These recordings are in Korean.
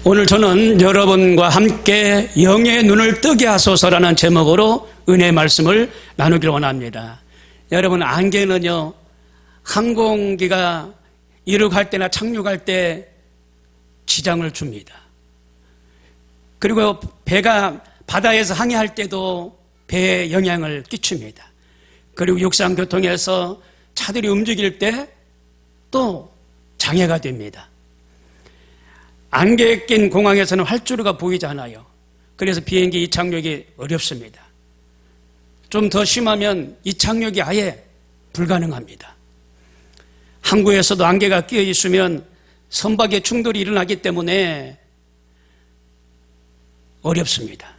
오늘 저는 여러분과 함께 영의 눈을 뜨게 하소서라는 제목으로 은혜의 말씀을 나누길 원합니다. 여러분, 안개는요, 항공기가 이륙할 때나 착륙할 때 지장을 줍니다. 그리고 배가 바다에서 항해할 때도 배에 영향을 끼칩니다. 그리고 육상교통에서 차들이 움직일 때 또 장애가 됩니다. 안개에 낀 공항에서는 활주로가 보이지 않아요. 그래서 비행기 이착륙이 어렵습니다. 좀 더 심하면 이착륙이 아예 불가능합니다. 항구에서도 안개가 끼어 있으면 선박의 충돌이 일어나기 때문에 어렵습니다.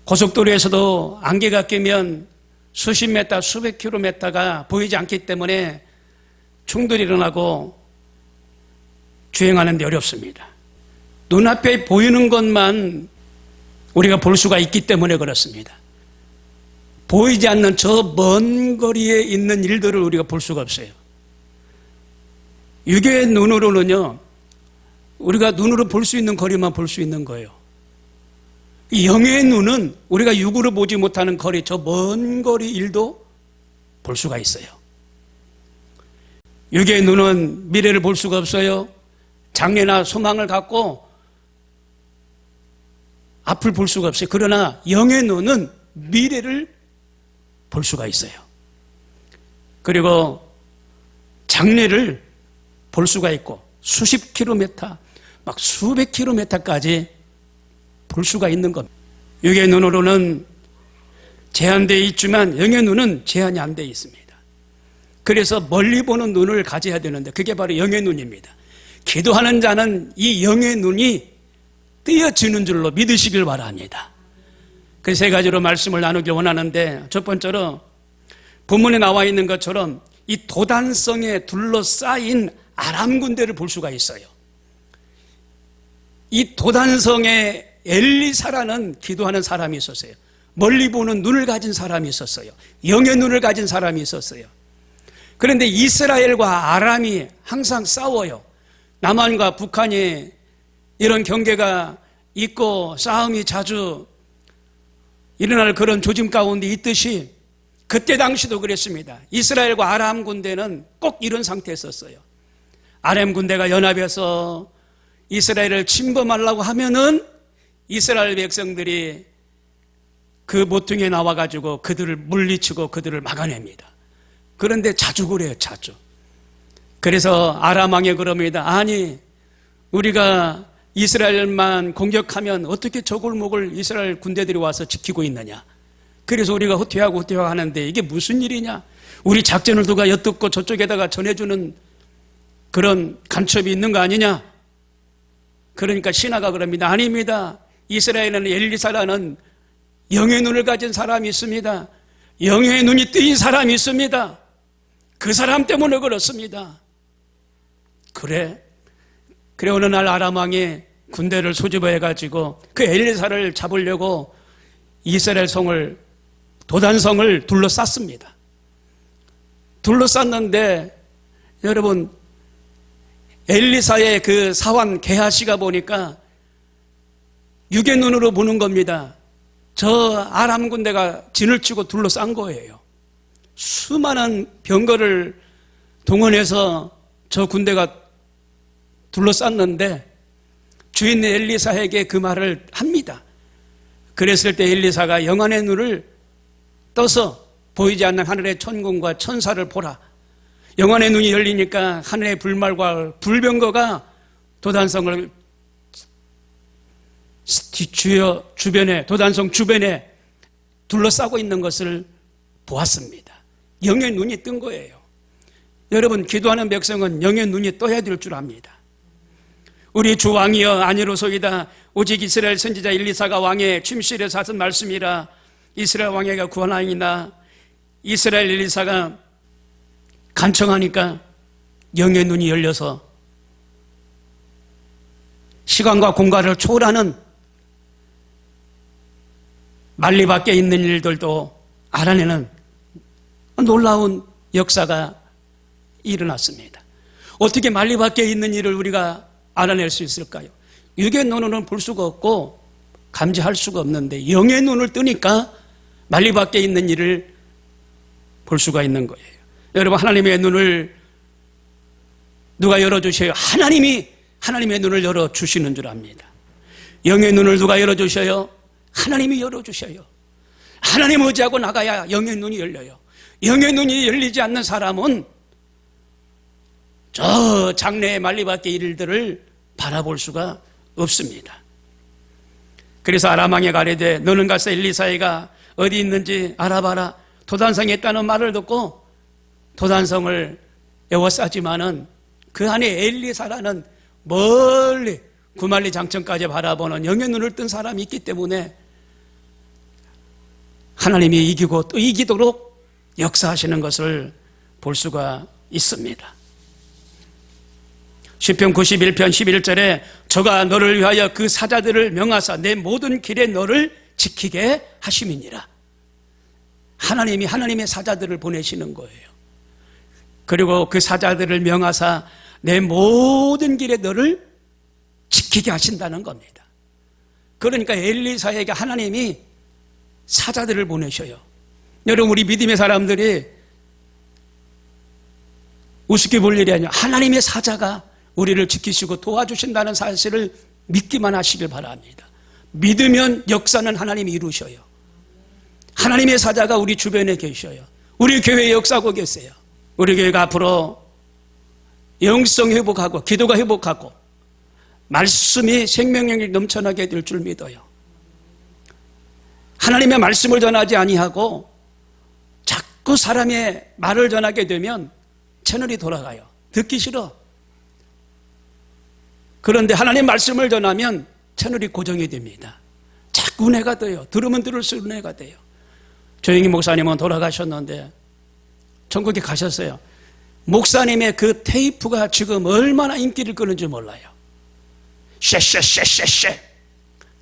고속도로에서도 안개가 끼면 수십 미터, 수백 킬로미터가 보이지 않기 때문에 충돌이 일어나고 주행하는 데 어렵습니다. 눈앞에 보이는 것만 우리가 볼 수가 있기 때문에 그렇습니다. 보이지 않는 저 먼 거리에 있는 일들을 우리가 볼 수가 없어요. 육의 눈으로는요, 우리가 눈으로 볼 수 있는 거리만 볼 수 있는 거예요. 이 영의 눈은 우리가 육으로 보지 못하는 거리, 저 먼 거리 일도 볼 수가 있어요. 육의 눈은 미래를 볼 수가 없어요. 장래나 소망을 갖고 앞을 볼 수가 없어요. 그러나 영의 눈은 미래를 볼 수가 있어요. 그리고 장래를 볼 수가 있고 수십 킬로미터, 막 수백 킬로미터까지 볼 수가 있는 겁니다. 육의 눈으로는 제한되어 있지만 영의 눈은 제한이 안 되어 있습니다. 그래서 멀리 보는 눈을 가져야 되는데 그게 바로 영의 눈입니다. 기도하는 자는 이 영의 눈이 뜨여지는 줄로 믿으시길 바랍니다. 그 세 가지로 말씀을 나누길 원하는데, 첫 번째로 본문에 나와 있는 것처럼 이 도단성에 둘러싸인 아람 군대를 볼 수가 있어요. 이 도단성에 엘리사라는 기도하는 사람이 있었어요. 멀리 보는 눈을 가진 사람이 있었어요. 영의 눈을 가진 사람이 있었어요. 그런데 이스라엘과 아람이 항상 싸워요. 남한과 북한이 이런 경계가 있고 싸움이 자주 일어날 그런 조짐 가운데 있듯이 그때 당시도 그랬습니다. 이스라엘과 아람 군대는 꼭 이런 상태였었어요. 아람 군대가 연합해서 이스라엘을 침범하려고 하면은 이스라엘 백성들이 그 모퉁이에 나와가지고 그들을 물리치고 그들을 막아냅니다. 그런데 자주 그래요, 자주. 그래서 아람 왕이 그럽니다. 아니, 우리가 이스라엘만 공격하면 어떻게 저 골목을 이스라엘 군대들이 와서 지키고 있느냐. 그래서 우리가 후퇴하고 하는데 이게 무슨 일이냐. 우리 작전을 누가 엿듣고 저쪽에다가 전해주는 그런 간첩이 있는 거 아니냐. 그러니까 신하가 그럽니다. 아닙니다. 이스라엘에는 엘리사라는 영의 눈을 가진 사람이 있습니다. 영의 눈이 뜨인 사람이 있습니다. 그 사람 때문에 그렇습니다. 그래 어느 날 아람 왕이 군대를 소집해가지고 그 엘리사를 잡으려고 이스라엘 성을, 도단성을 둘러쌌습니다. 둘러쌌는데 여러분, 엘리사의 그 사환 게하시가 보니까 육의 눈으로 보는 겁니다. 저 아람 군대가 진을 치고 둘러싼 거예요. 수많은 병거를 동원해서 저 군대가 둘러쌌는데 주인 엘리사에게 그 말을 합니다. 그랬을 때 엘리사가 영안의 눈을 떠서 보이지 않는 하늘의 천군과 천사를 보라. 영안의 눈이 열리니까 하늘의 불말과 불병거가 도단성을 주변에, 도단성 주변에 둘러싸고 있는 것을 보았습니다. 영의 눈이 뜬 거예요. 여러분, 기도하는 백성은 영의 눈이 떠야 될 줄 압니다. 우리 주 왕이여 아니로소이다. 오직 이스라엘 선지자 엘리사가 왕의 침실에서 하신 말씀이라. 이스라엘 왕에게 구하나이다. 이스라엘 엘리사가 간청하니까 영의 눈이 열려서 시간과 공간을 초월하는 만리 밖에 있는 일들도 알아내는 놀라운 역사가 일어났습니다. 어떻게 만리 밖에 있는 일을 우리가 알아낼 수 있을까요? 육의 눈으로는 볼 수가 없고 감지할 수가 없는데 영의 눈을 뜨니까 만리 밖에 있는 일을 볼 수가 있는 거예요. 여러분, 하나님의 눈을 누가 열어주셔요? 하나님이 하나님의 눈을 열어주시는 줄 압니다. 영의 눈을 누가 열어주셔요? 하나님이 열어주셔요. 하나님 의지하고 나가야 영의 눈이 열려요. 영의 눈이 열리지 않는 사람은 저 장래의 만리 밖의 일들을 바라볼 수가 없습니다. 그래서 아람 왕에 가려되 너는 가서 엘리사가 어디 있는지 알아봐라. 도단성에 있다는 말을 듣고 도단성을 에워싸지만은 그 안에 엘리사라는 멀리 구말리 장천까지 바라보는 영의 눈을 뜬 사람이 있기 때문에 하나님이 이기고 또 이기도록 역사하시는 것을 볼 수가 있습니다. 시편 91편 11절에 저가 너를 위하여 그 사자들을 명하사 내 모든 길에 너를 지키게 하심이니라. 하나님이 하나님의 사자들을 보내시는 거예요. 그리고 그 사자들을 명하사 내 모든 길에 너를 지키게 하신다는 겁니다. 그러니까 엘리사에게 하나님이 사자들을 보내셔요. 여러분, 우리 믿음의 사람들이 우습게 볼 일이 아니라 하나님의 사자가 우리를 지키시고 도와주신다는 사실을 믿기만 하시길 바랍니다. 믿으면 역사는 하나님이 이루셔요. 하나님의 사자가 우리 주변에 계셔요. 우리 교회에 역사하고 계세요. 우리 교회가 앞으로 영성 회복하고 기도가 회복하고 말씀이 생명력이 넘쳐나게 될 줄 믿어요. 하나님의 말씀을 전하지 아니하고 자꾸 사람의 말을 전하게 되면 채널이 돌아가요. 듣기 싫어. 그런데 하나님 말씀을 전하면 채널이 고정이 됩니다. 자꾸 은혜가 돼요. 들으면 들을수록 은혜가 돼요. 조영희 목사님은 돌아가셨는데 전국에 가셨어요. 목사님의 그 테이프가 지금 얼마나 인기를 끄는지 몰라요. 쉐쉐쉐쉐쉐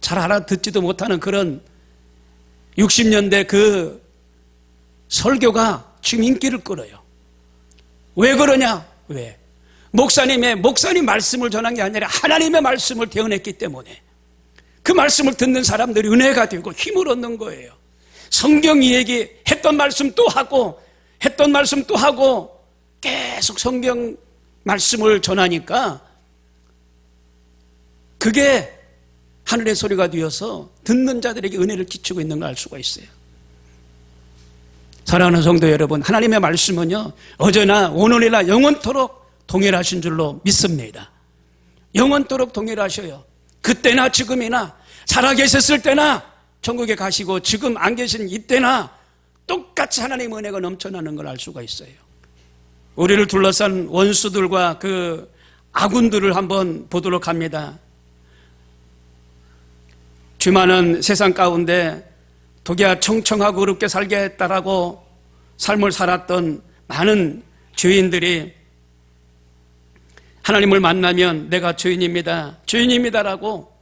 잘 알아듣지도 못하는 그런 60년대 그 설교가 지금 인기를 끌어요. 왜 그러냐? 왜? 목사님 말씀을 전한 게 아니라 하나님의 말씀을 대언했기 때문에 그 말씀을 듣는 사람들이 은혜가 되고 힘을 얻는 거예요. 성경 이야기 했던 말씀 또 하고 했던 말씀 또 하고 계속 성경 말씀을 전하니까 그게 하늘의 소리가 되어서 듣는 자들에게 은혜를 끼치고 있는 걸 알 수가 있어요. 사랑하는 성도 여러분, 하나님의 말씀은요 어제나 오늘이나 영원토록 동일하신 줄로 믿습니다. 영원토록 동일하셔요. 그때나 지금이나 살아계셨을 때나 천국에 가시고 지금 안 계신 이때나 똑같이 하나님의 은혜가 넘쳐나는 걸 알 수가 있어요. 우리를 둘러싼 원수들과 그 아군들을 한번 보도록 합니다. 죄 많은 세상 가운데 독야 청청하고 어렵게 살겠다라고 삶을 살았던 많은 죄인들이 하나님을 만나면 내가 죄인입니다라고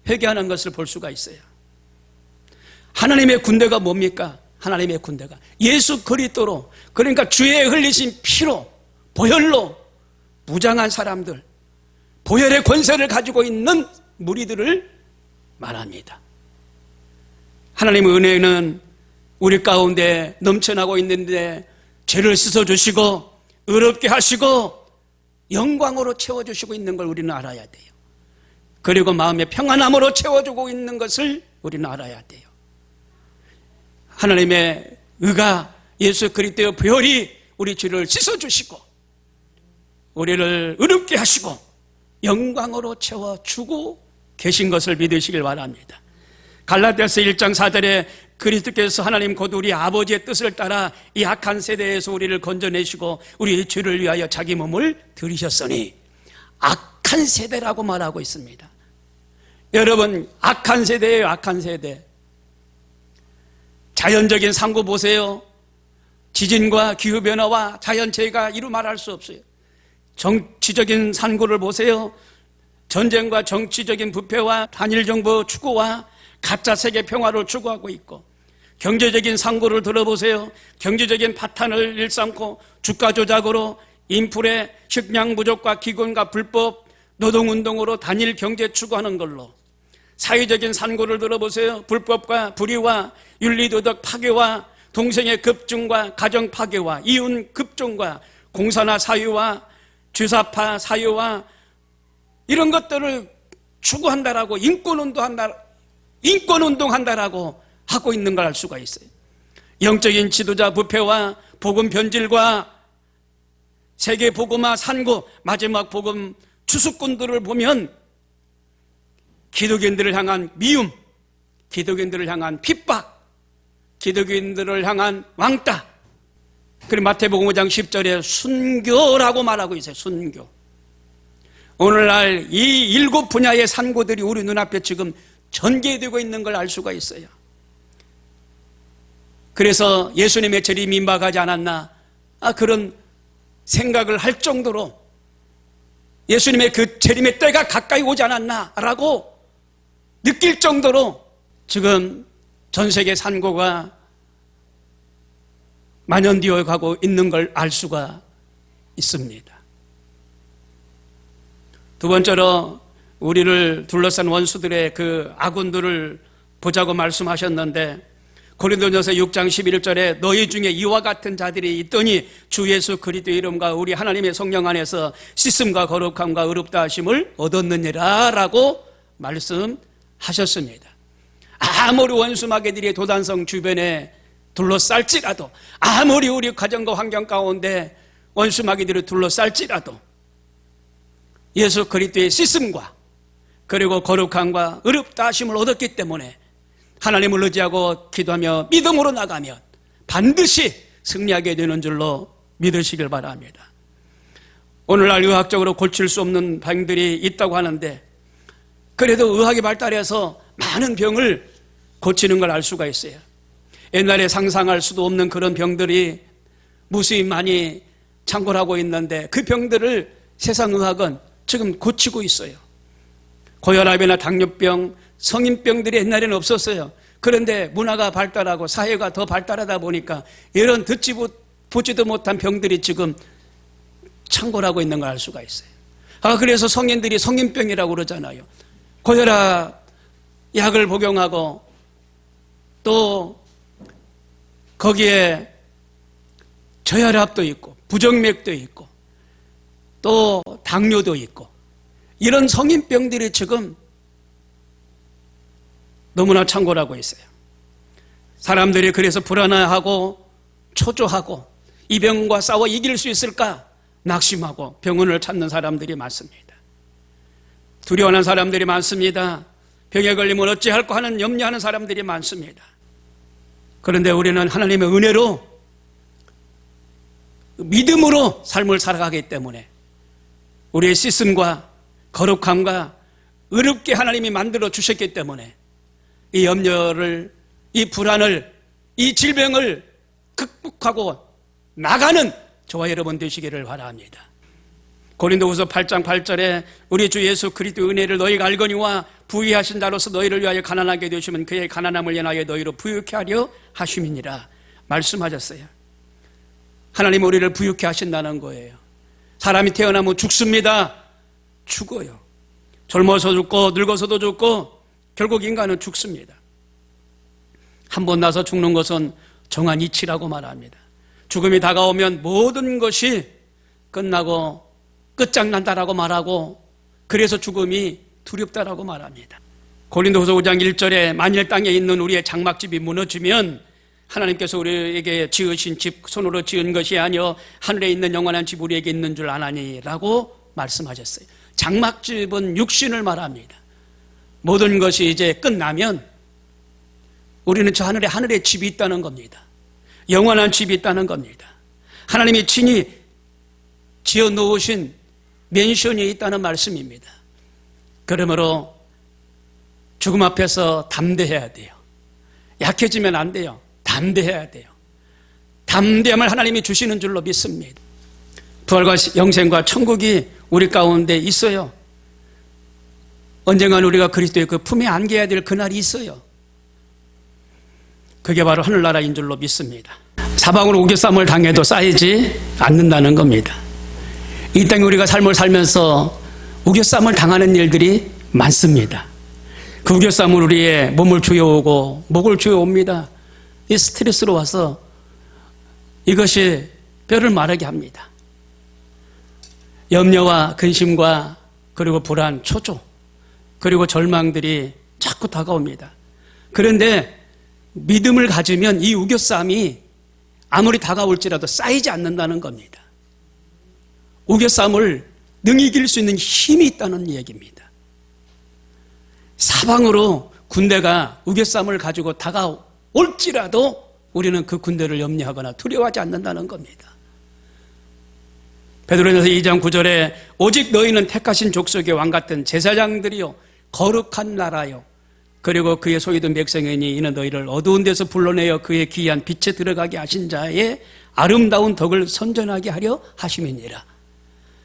회개하는 것을 볼 수가 있어요. 하나님의 군대가 뭡니까? 하나님의 군대가 예수 그리스도로, 그러니까 주의 흘리신 피로 보혈로 무장한 사람들, 보혈의 권세를 가지고 있는 무리들을 말합니다. 하나님의 은혜는 우리 가운데 넘쳐나고 있는데 죄를 씻어주시고 의롭게 하시고 영광으로 채워주시고 있는 걸 우리는 알아야 돼요. 그리고 마음의 평안함으로 채워주고 있는 것을 우리는 알아야 돼요. 하나님의 의가 예수 그리스도의 보혈이 우리 죄를 씻어주시고 우리를 의롭게 하시고 영광으로 채워주고 계신 것을 믿으시길 바랍니다. 갈라디아서 1장 4절에 그리스도께서 하나님 곧 우리 아버지의 뜻을 따라 이 악한 세대에서 우리를 건져내시고 우리의 죄를 위하여 자기 몸을 들이셨으니, 악한 세대라고 말하고 있습니다. 여러분, 악한 세대예요. 악한 세대. 자연적인 상고 보세요. 지진과 기후변화와 자연재해가 이루 말할 수 없어요. 정치적인 산고를 보세요. 전쟁과 정치적인 부패와 단일정부 추구와 가짜 세계 평화를 추구하고 있고, 경제적인 상고를 들어보세요. 경제적인 파탄을 일삼고 주가 조작으로 인플레, 식량 부족과 기근과 불법 노동운동으로 단일 경제 추구하는 걸로 사회적인 산고를 들어보세요. 불법과 불의와 윤리도덕 파괴와 동성애 급증과 가정 파괴와 이혼 급증과 공산화 사유와 주사파 사유와 이런 것들을 추구한다라고 인권운동한다라고 하고 있는 걸 알 수가 있어요. 영적인 지도자 부패와 복음 변질과 세계 복음화 산고 마지막 복음 추수꾼들을 보면 기독인들을 향한 미움, 기독인들을 향한 핍박, 기독인들을 향한 왕따. 그리고 마태복음 5장 10절에 순교라고 말하고 있어요. 순교. 오늘날 이 7 분야의 산고들이 우리 눈앞에 지금 전개되고 있는 걸 알 수가 있어요. 그래서 예수님의 재림이 민박하지 않았나 그런 생각을 할 정도로 예수님의 그 재림의 때가 가까이 오지 않았나라고 느낄 정도로 지금 전 세계 산고가 만연되어 가고 있는 걸 알 수가 있습니다. 두 번째로 우리를 둘러싼 원수들의 그 아군들을 보자고 말씀하셨는데 고린도전서 6장 11절에 너희 중에 이와 같은 자들이 있더니 주 예수 그리스도의 이름과 우리 하나님의 성령 안에서 씻음과 거룩함과 의롭다 하심을 얻었느니라 라고 말씀하셨습니다. 아무리 원수 마귀들이 도단성 주변에 둘러쌀지라도, 아무리 우리 가정과 환경 가운데 원수 마귀들이 둘러쌀지라도 예수 그리스도의 씻음과 그리고 거룩함과 의롭다 하심을 얻었기 때문에 하나님을 의지하고 기도하며 믿음으로 나가면 반드시 승리하게 되는 줄로 믿으시길 바랍니다. 오늘날 의학적으로 고칠 수 없는 병들이 있다고 하는데 그래도 의학이 발달해서 많은 병을 고치는 걸 알 수가 있어요. 옛날에 상상할 수도 없는 그런 병들이 무수히 많이 창궐하고 있는데 그 병들을 세상 의학은 지금 고치고 있어요. 고혈압이나 당뇨병, 성인병들이 옛날에는 없었어요. 그런데 문화가 발달하고 사회가 더 발달하다 보니까 이런 보지도 못한 병들이 지금 창궐하고 있는 걸 알 수가 있어요. 그래서 성인들이 성인병이라고 그러잖아요. 고혈압 약을 복용하고 또 거기에 저혈압도 있고 부정맥도 있고 또 당뇨도 있고 이런 성인병들이 지금 너무나 창궐하고 있어요. 사람들이 그래서 불안해하고 초조하고 이 병과 싸워 이길 수 있을까 낙심하고 병원을 찾는 사람들이 많습니다. 두려워하는 사람들이 많습니다. 병에 걸리면 어찌할까 하는 염려하는 사람들이 많습니다. 그런데 우리는 하나님의 은혜로 믿음으로 삶을 살아가기 때문에 우리의 씻음과 거룩함과 의롭게 하나님이 만들어 주셨기 때문에 이 염려를, 이 불안을, 이 질병을 극복하고 나가는 저와 여러분 되시기를 바랍니다. 고린도후서 8장 8절에 우리 주 예수 그리스도의 은혜를 너희가 알거니와 부유하신 자로서 너희를 위하여 가난하게 되시면 그의 가난함을 인하여 너희로 부유케 하려 하심이니라 말씀하셨어요. 하나님 우리를 부유케 하신다는 거예요. 사람이 태어나면 죽습니다. 죽어요. 젊어서 죽고 늙어서도 죽고 결국 인간은 죽습니다. 한 번 나서 죽는 것은 정한 이치라고 말합니다. 죽음이 다가오면 모든 것이 끝나고 끝장난다라고 말하고 그래서 죽음이 두렵다라고 말합니다. 고린도후서 5장 1절에 만일 땅에 있는 우리의 장막집이 무너지면 하나님께서 우리에게 지으신 집 손으로 지은 것이 아니요 하늘에 있는 영원한 집 우리에게 있는 줄 아나니 라고 말씀하셨어요. 장막집은 육신을 말합니다. 모든 것이 이제 끝나면 우리는 저 하늘에 집이 있다는 겁니다. 영원한 집이 있다는 겁니다. 하나님이 친히 지어 놓으신 맨션이 있다는 말씀입니다. 그러므로 죽음 앞에서 담대해야 돼요. 약해지면 안 돼요. 담대해야 돼요. 담대함을 하나님이 주시는 줄로 믿습니다. 부활과 영생과 천국이 우리 가운데 있어요. 언젠가는 우리가 그리스도의 그 품에 안겨야 될 그날이 있어요. 그게 바로 하늘나라인 줄로 믿습니다. 사방으로 우겨쌈을 당해도 쌓이지 않는다는 겁니다. 이 땅에 우리가 삶을 살면서 우겨쌈을 당하는 일들이 많습니다. 그 우겨쌈은 우리의 몸을 조여오고 목을 조여옵니다. 이 스트레스로 와서 이것이 뼈를 마르게 합니다. 염려와 근심과 그리고 불안, 초조, 그리고 절망들이 자꾸 다가옵니다. 그런데 믿음을 가지면 이 우겨쌈이 아무리 다가올지라도 쌓이지 않는다는 겁니다. 우겨쌈을 능히 이길 수 있는 힘이 있다는 얘기입니다. 사방으로 군대가 우겨쌈을 가지고 다가올지라도 우리는 그 군대를 염려하거나 두려워하지 않는다는 겁니다. 베드로전서 2장 9절에 오직 너희는 택하신 족속의 왕 같은 제사장들이요 거룩한 나라요 그리고 그의 소유된 백성이니 이는 너희를 어두운 데서 불러내어 그의 귀한 빛에 들어가게 하신 자의 아름다운 덕을 선전하게 하려 하심이니라.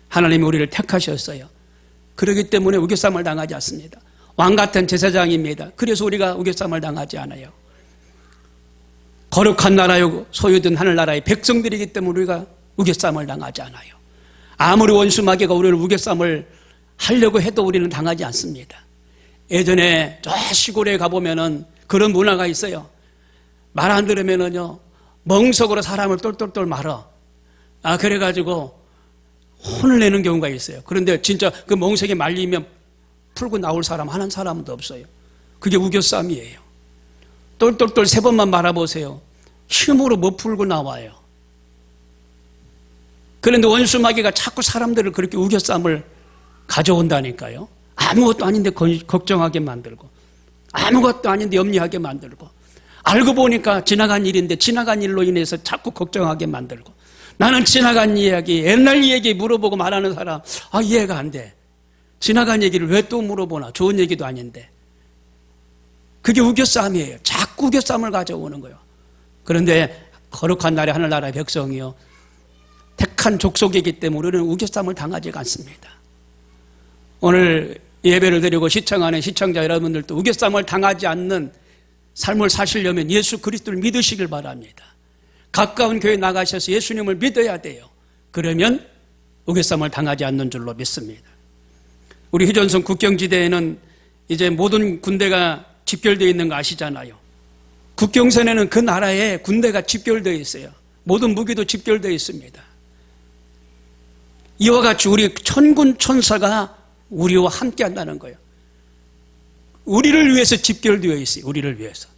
하나님이 우리를 택하셨어요. 그렇기 때문에 우겨쌈을 당하지 않습니다. 왕 같은 제사장입니다. 그래서 우리가 우겨쌈을 당하지 않아요. 거룩한 나라요 소유된 하늘나라의 백성들이기 때문에 우리가 우겨쌈을 당하지 않아요. 아무리 원수 마귀가 우리를 우겨쌈을 하려고 해도 우리는 당하지 않습니다. 예전에 저 시골에 가보면은 그런 문화가 있어요. 말 안 들으면은요 멍석으로 사람을 똘똘똘 말어. 그래가지고 혼을 내는 경우가 있어요. 그런데 진짜 그 멍석에 말리면 풀고 나올 사람 하는 사람도 없어요. 그게 우겨쌈이에요. 똘똘똘 3번만 말아보세요. 힘으로 못 풀고 나와요. 그런데 원수 마귀가 자꾸 사람들을 그렇게 우겨쌈을 가져온다니까요. 아무것도 아닌데 걱정하게 만들고 아무것도 아닌데 염려하게 만들고 알고 보니까 지나간 일인데 지나간 일로 인해서 자꾸 걱정하게 만들고 나는 지나간 이야기 옛날 얘기 물어보고 말하는 사람 이해가 안 돼. 지나간 얘기를 왜 또 물어보나. 좋은 얘기도 아닌데. 그게 우겨쌈이에요. 자꾸 우겨쌈을 가져오는 거예요. 그런데 거룩한 나라 하늘나라의 백성이요 택한 족속이기 때문에 우리는 우겨쌈을 당하지가 않습니다. 오늘 예배를 드리고 시청하는 시청자 여러분들도 우겨쌈을 당하지 않는 삶을 사시려면 예수 그리스도를 믿으시길 바랍니다. 가까운 교회 나가셔서 예수님을 믿어야 돼요. 그러면 우겨쌈을 당하지 않는 줄로 믿습니다. 우리 휴전선 국경지대에는 이제 모든 군대가 집결되어 있는 거 아시잖아요. 국경선에는 그 나라에 군대가 집결되어 있어요. 모든 무기도 집결되어 있습니다. 이와 같이 우리 천군 천사가 우리와 함께 한다는 거예요. 우리를 위해서 집결되어 있어요. 우리를 위해서.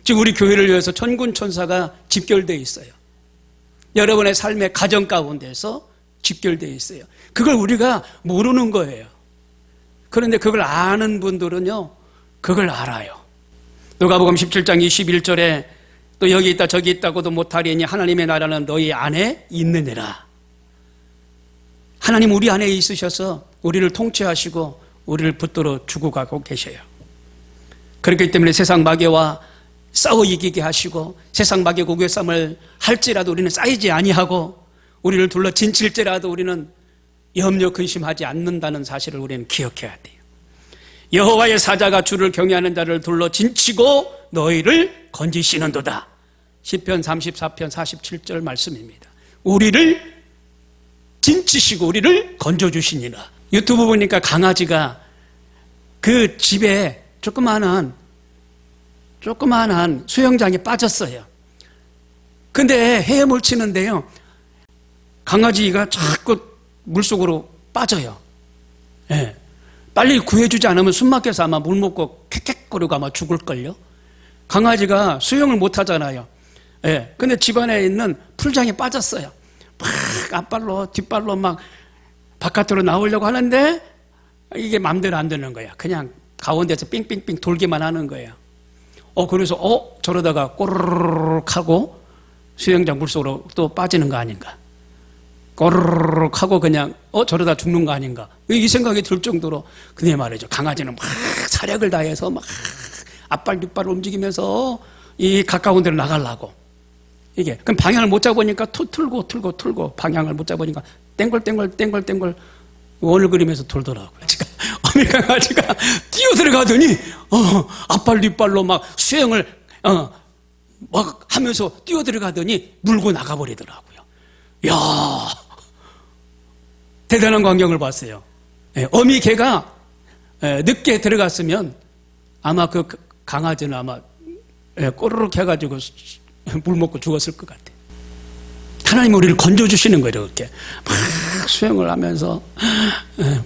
지금 우리 교회를 위해서 천군 천사가 집결되어 있어요. 여러분의 삶의 가정 가운데서 집결되어 있어요. 그걸 우리가 모르는 거예요. 그런데 그걸 아는 분들은요 그걸 알아요. 누가복음 17장 21절에 또 여기 있다 저기 있다고도 못하리니 하나님의 나라는 너희 안에 있느니라. 하나님 우리 안에 있으셔서 우리를 통치하시고 우리를 붙들어 주고 가고 계셔요. 그렇기 때문에 세상 마귀와 싸워 이기게 하시고 세상 마귀 우겨쌈을 할지라도 우리는 쌓이지 아니하고 우리를 둘러 진칠지라도 우리는 염려 근심하지 않는다는 사실을 우리는 기억해야 돼요. 여호와의 사자가 주를 경외하는 자를 둘러 진치고 너희를 건지시는도다. 시편 34편 47절 말씀입니다. 우리를 진치시고 우리를 건져주시니라. 유튜브 보니까 강아지가 그 집에 조그마한 수영장에 빠졌어요. 근데 헤엄을 치는데요 강아지가 자꾸 물속으로 빠져요. 예. 빨리 구해주지 않으면 숨막혀서 아마 물 먹고 캑캑거리고 아마 죽을걸요. 강아지가 수영을 못하잖아요. 예. 근데 집안에 있는 풀장에 빠졌어요. 막 앞발로 뒷발로 막 바깥으로 나오려고 하는데 이게 마음대로 안 되는 거야. 그냥 가운데서 삥삥삥 돌기만 하는 거예요. 그래서 저러다가 꼬르륵 하고 수영장 물속으로 또 빠지는 거 아닌가. 꼬르륵 하고 그냥 저러다 죽는 거 아닌가. 이 생각이 들 정도로. 근데 말이죠. 강아지는 막 사력을 다해서 막 앞발 뒷발을 움직이면서 이 가까운 데로 나가려고. 이게 그럼 방향을 못 잡으니까 틀고 방향을 못 잡으니까 땡글 원을 그리면서 돌더라고요. 어미 강아지가 뛰어들어가더니 앞발 뒷발로 막 수영을 막 하면서 뛰어들어가더니 물고 나가버리더라고요. 이야 대단한 광경을 봤어요. 어미 개가 늦게 들어갔으면 아마 그 강아지는 아마 꼬르륵 해가지고 물 먹고 죽었을 것 같아요. 하나님 우리를 건져주시는 거예요. 이렇게 막 수영을 하면서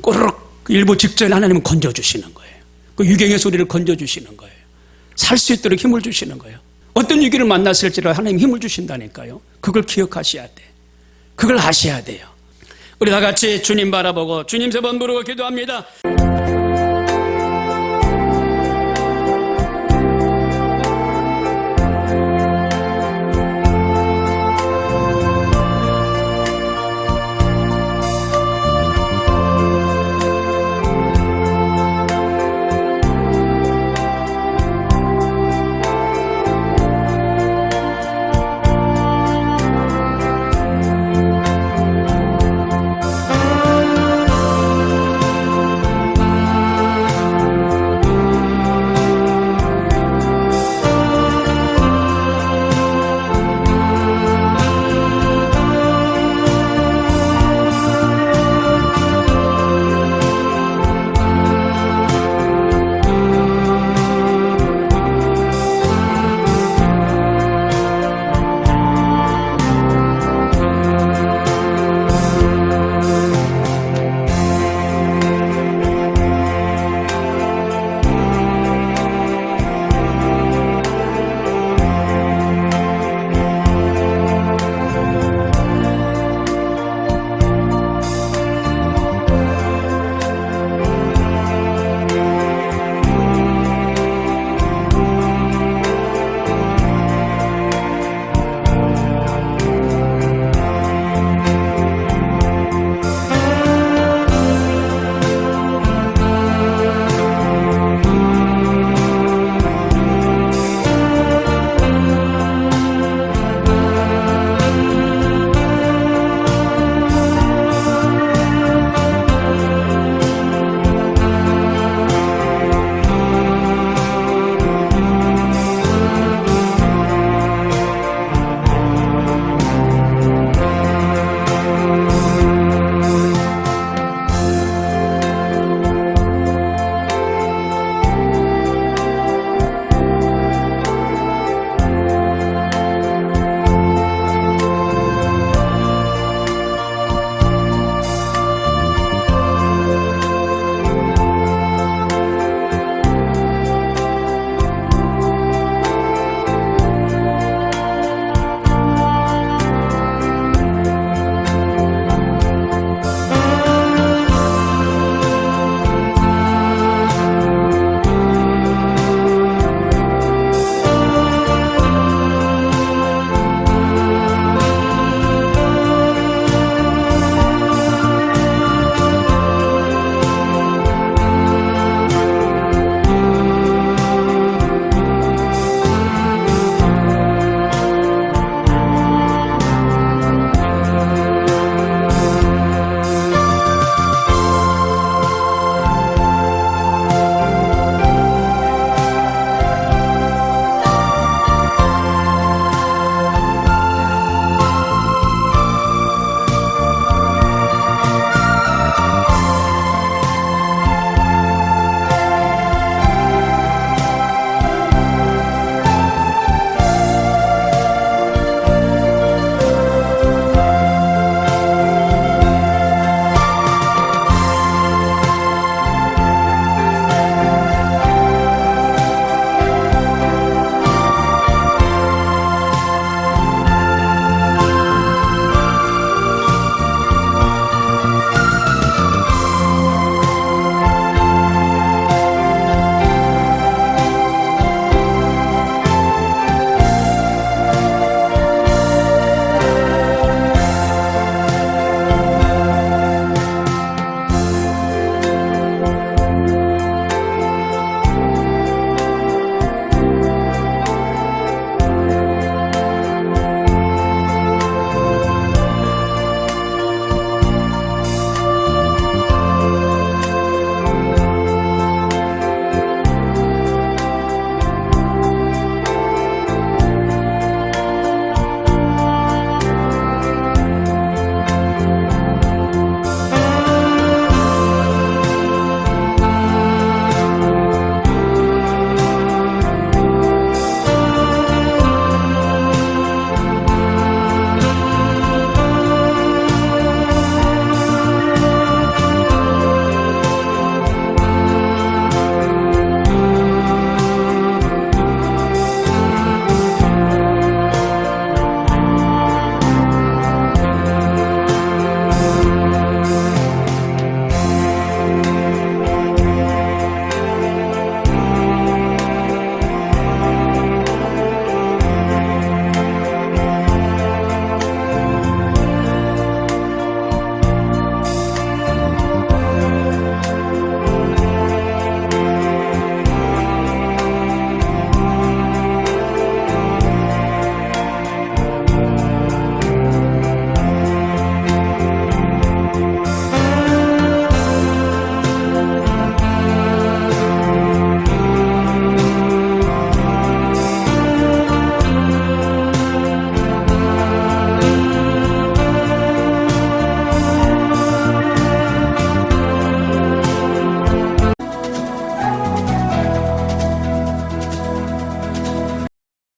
꼬르륵 일부 직전에 하나님은 건져주시는 거예요. 그 유경의 우리를 건져주시는 거예요. 살 수 있도록 힘을 주시는 거예요. 어떤 위기를 만났을지라도 하나님 힘을 주신다니까요. 그걸 기억하셔야 돼. 그걸 아셔야 돼요. 우리 다 같이 주님 바라보고 주님 세 번 부르고 기도합니다.